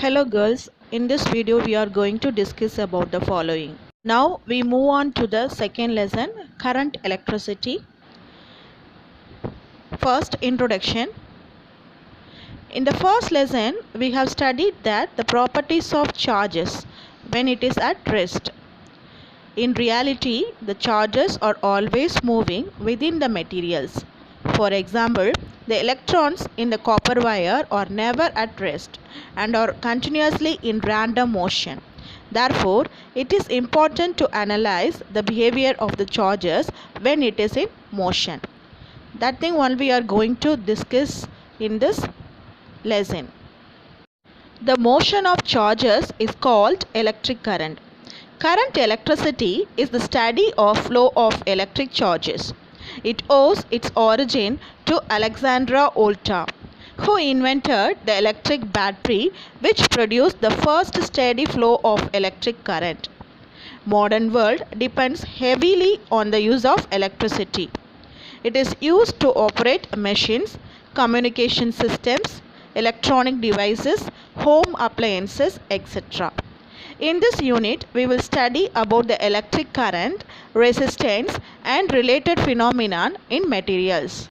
Hello girls, in this video we are going to discuss about the following. Now we move on to the second lesson, current electricity. First, introduction. In the first lesson we have studied that the properties of charges when it is at rest. In reality, the charges are always moving within the materials. For example, the electrons in the copper wire are never at rest and are continuously in random motion. Therefore, it is important to analyze the behavior of the charges when it is in motion. That thing only we are going to discuss in this lesson. The motion of charges is called electric current. Current electricity is the study of flow of electric charges. It owes its origin to Alexander Volta, who invented the electric battery which produced the first steady flow of electric current. Modern world depends heavily on the use of electricity. It is used to operate machines, communication systems, electronic devices, home appliances, etc. In this unit, we will study about the electric current, resistance and related phenomenon in materials.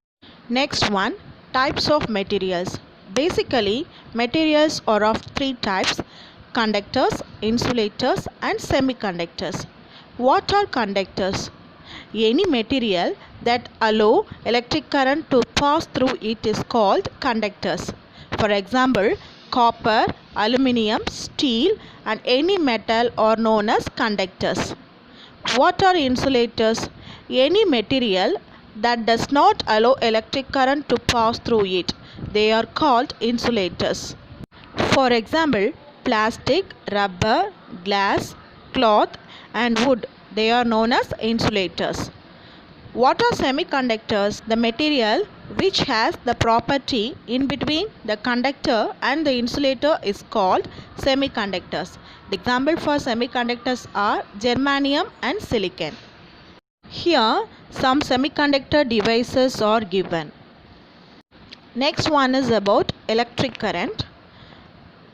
Next one, types of materials. Basically, materials are of three types: conductors, insulators and semiconductors. What are conductors? Any material that allow electric current to pass through it is called conductors. For example, copper, aluminium, steel and any metal are known as conductors. What are insulators? Any material that does not allow electric current to pass through it. They are called insulators. For example, plastic, rubber, glass, cloth and wood. They are known as insulators. What are semiconductors? The material which has the property in between the conductor and the insulator is called semiconductors. The example for semiconductors are germanium and silicon. Here some semiconductor devices are given. Next one is about electric current.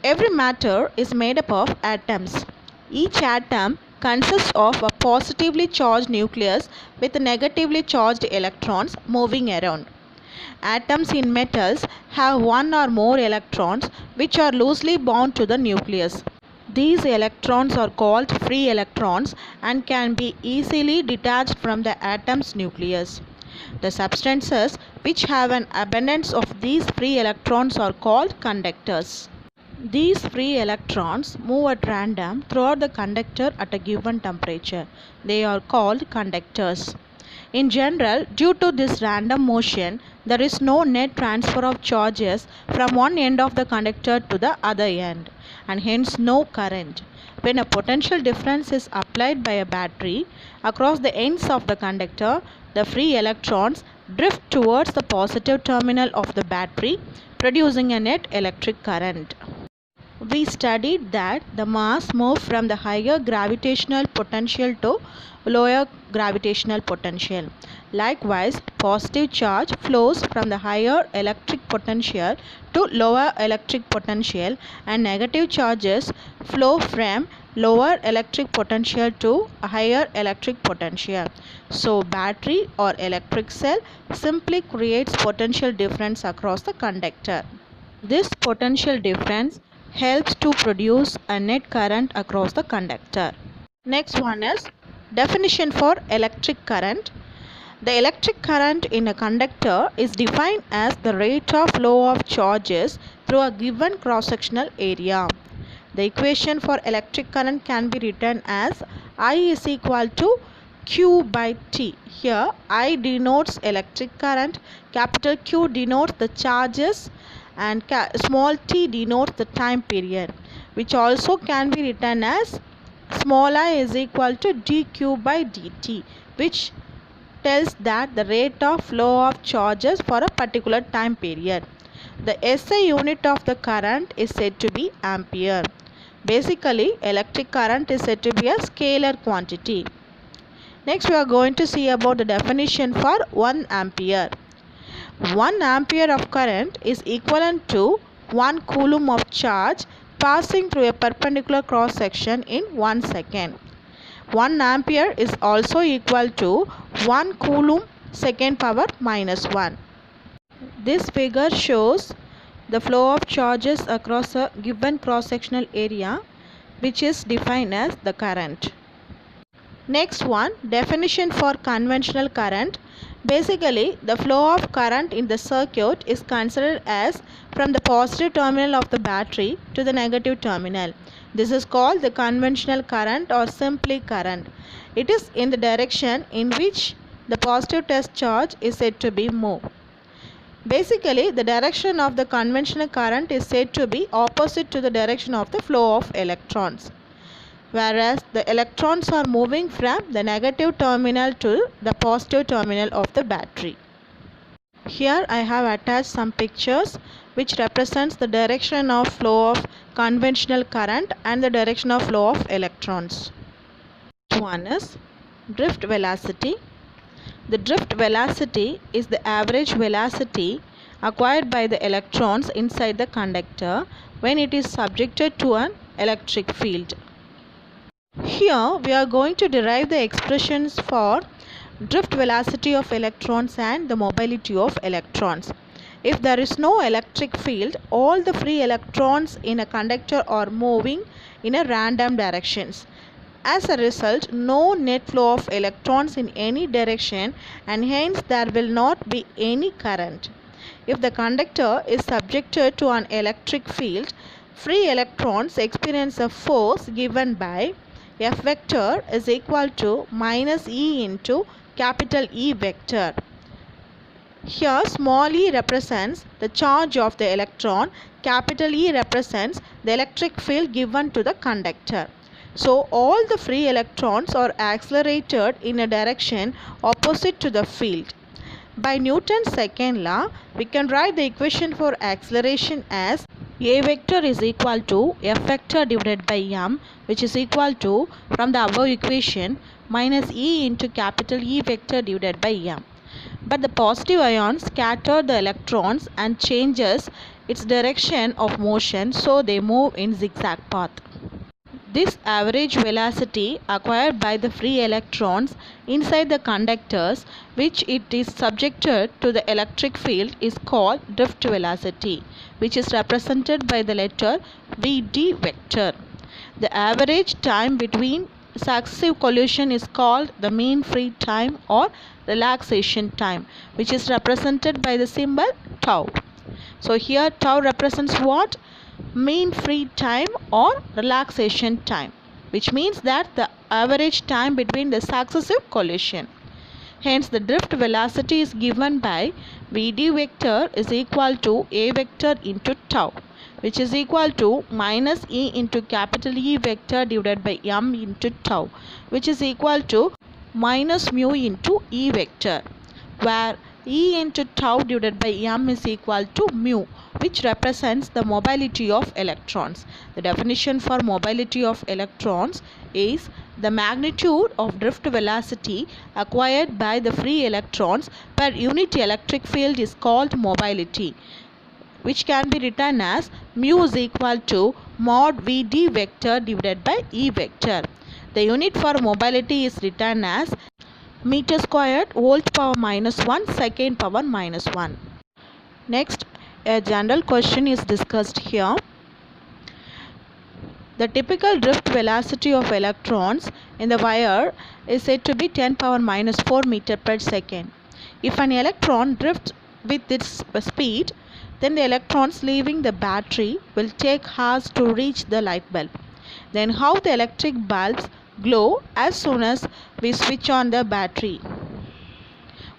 Every matter is made up of atoms. Each atom consists of a positively charged nucleus with negatively charged electrons moving around. Atoms in metals have one or more electrons which are loosely bound to the nucleus. These electrons are called free electrons and can be easily detached from the atom's nucleus. The substances which have an abundance of these free electrons are called conductors. These free electrons move at random throughout the conductor at a given temperature. They are called conductors. In general, due to this random motion, there is no net transfer of charges from one end of the conductor to the other end, and hence no current. When a potential difference is applied by a battery across the ends of the conductor, the free electrons drift towards the positive terminal of the battery, producing a net electric current. We studied that the mass moves from the higher gravitational potential to lower gravitational potential. Likewise, positive charge flows from the higher electric potential to lower electric potential, and negative charges flow from lower electric potential to a higher electric potential. So, battery or electric cell simply creates potential difference across the conductor. This potential difference helps to produce a net current across the conductor. Next one is definition for electric current. The electric current in a conductor is defined as the rate of flow of charges through a given cross-sectional area. The equation for electric current can be written as I is equal to Q by T. Here I denotes electric current, capital Q denotes the charges and small t denotes the time period, which also can be written as small I is equal to dq by dt, which tells that the rate of flow of charges for a particular time period. The SI unit of the current is said to be ampere. Basically, electric current is said to be a scalar quantity. Next, we are going to see about the definition for 1 ampere. 1 ampere of current is equivalent to 1 coulomb of charge passing through a perpendicular cross section in 1 second. 1 ampere is also equal to 1 coulomb second power minus 1. This figure shows the flow of charges across a given cross-sectional area, which is defined as the current. Next one, definition for conventional current. Basically, the flow of current in the circuit is considered as from the positive terminal of the battery to the negative terminal. This is called the conventional current or simply current. It is in the direction in which the positive test charge is said to be moved. Basically, the direction of the conventional current is said to be opposite to the direction of the flow of electrons, whereas the electrons are moving from the negative terminal to the positive terminal of the battery. Here I have attached some pictures which represents the direction of flow of conventional current and the direction of flow of electrons. One is drift velocity. The drift velocity is the average velocity acquired by the electrons inside the conductor when it is subjected to an electric field. Here we are going to derive the expressions for drift velocity of electrons and the mobility of electrons. If there is no electric field, all the free electrons in a conductor are moving in a random directions. As a result, no net flow of electrons in any direction, and hence there will not be any current. If the conductor is subjected to an electric field, free electrons experience a force given by F vector is equal to minus E into capital E vector. Here small e represents the charge of the electron, capital E represents the electric field given to the conductor. So all the free electrons are accelerated in a direction opposite to the field. By Newton's second law, we can write the equation for acceleration as A vector is equal to F vector divided by m, which is equal to, from the above equation, minus E into capital E vector divided by m. But the positive ion scatter the electrons and changes its direction of motion, so they move in zigzag path. This average velocity acquired by the free electrons inside the conductors, which it is subjected to the electric field, is called drift velocity, which is represented by the letter Vd vector. The average time between successive collision is called the mean free time or relaxation time, which is represented by the symbol tau. So here tau represents what? Mean free time or relaxation time, which means that the average time between the successive collision. Hence the drift velocity is given by Vd vector is equal to A vector into tau, which is equal to minus E into capital E vector divided by m into tau, which is equal to minus mu into E vector, where E into tau divided by m is equal to mu, which represents the mobility of electrons. The definition for mobility of electrons is the magnitude of drift velocity acquired by the free electrons per unit electric field is called mobility, which can be written as mu is equal to mod Vd vector divided by E vector. The unit for mobility is written as meter squared volt power minus 1 second power minus 1. Next, a general question is discussed here. The typical drift velocity of electrons in the wire is said to be 10 power minus 4 meter per second. If an electron drifts with its speed, then the electrons leaving the battery will take hours to reach the light bulb. Then how the electric bulbs glow as soon as we switch on the battery.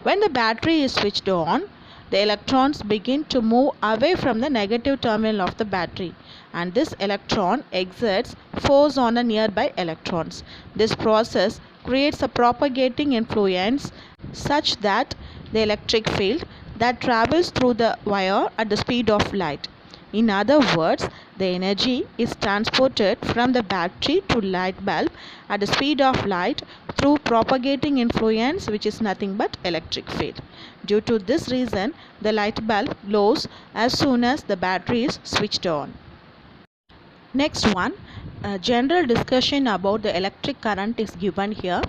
When the battery is switched on, the electrons begin to move away from the negative terminal of the battery, and this electron exerts force on the nearby electrons. This process creates a propagating influence such that the electric field that travels through the wire at the speed of light. In other words, the energy is transported from the battery to light bulb at the speed of light through propagating influence, which is nothing but electric field. Due to this reason, the light bulb glows as soon as the battery is switched on. Next one, a general discussion about the electric current is given here.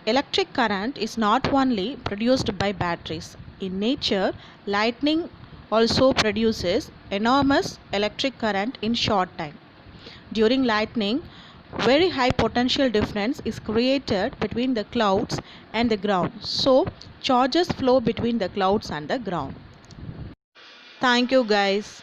Electric current is not only produced by batteries. In nature, lightning also produces enormous electric current in short time. During lightning, very high potential difference is created between the clouds and the ground. So, charges flow between the clouds and the ground. Thank you guys.